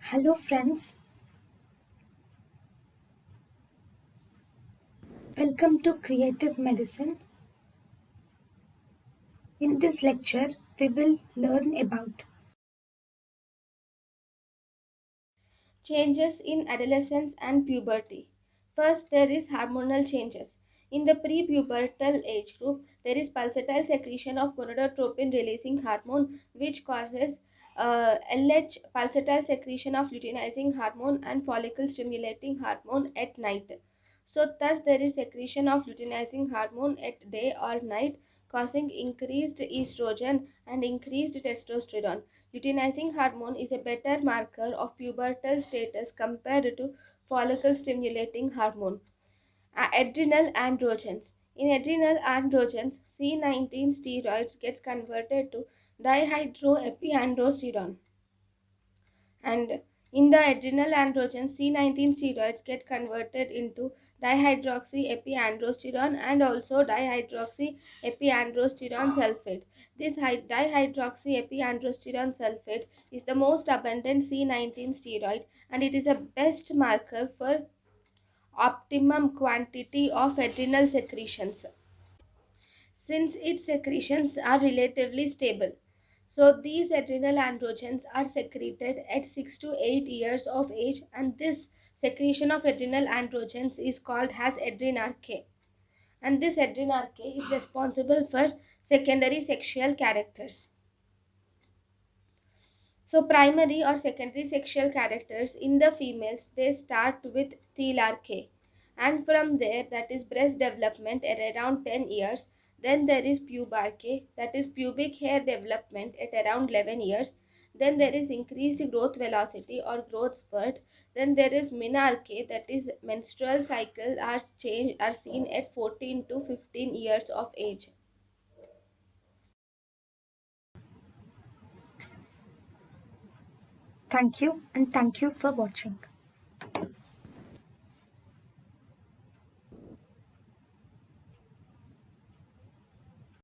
Hello, friends. Welcome to Creative Medicine. In this lecture, we will learn about changes in adolescence and puberty. First, there is hormonal changes. In the prepubertal age group, there is pulsatile secretion of gonadotropin releasing hormone, which causes LH pulsatile secretion of luteinizing hormone and follicle stimulating hormone at night. So, thus, there is secretion of luteinizing hormone at day or night, causing increased estrogen and increased testosterone. Luteinizing hormone is a better marker of pubertal status compared to follicle stimulating hormone. Adrenal androgens. In adrenal androgens, C19 steroids gets converted to dihydroepiandrosterone. And in the adrenal androgens, C19 steroids get converted into dihydroxyepiandrosterone and also dihydroxyepiandrosterone sulfate. This dihydroxyepiandrosterone sulfate is the most abundant C19 steroid, and it is a best marker for optimum quantity of adrenal secretions since its secretions are relatively stable. So these adrenal androgens are secreted at 6 to 8 years of age, and this secretion of adrenal androgens is called as adrenarche. And this adrenarche is responsible for secondary sexual characters. So primary or secondary sexual characters in the females, they start with thelarche, and from there, that is breast development at around 10 years. Then there is pubarche, that is pubic hair development at around 11 years. Then there is increased growth velocity or growth spurt. Then there is menarche, that is menstrual cycle are seen at 14 to 15 years of age. thank you and thank you for watching.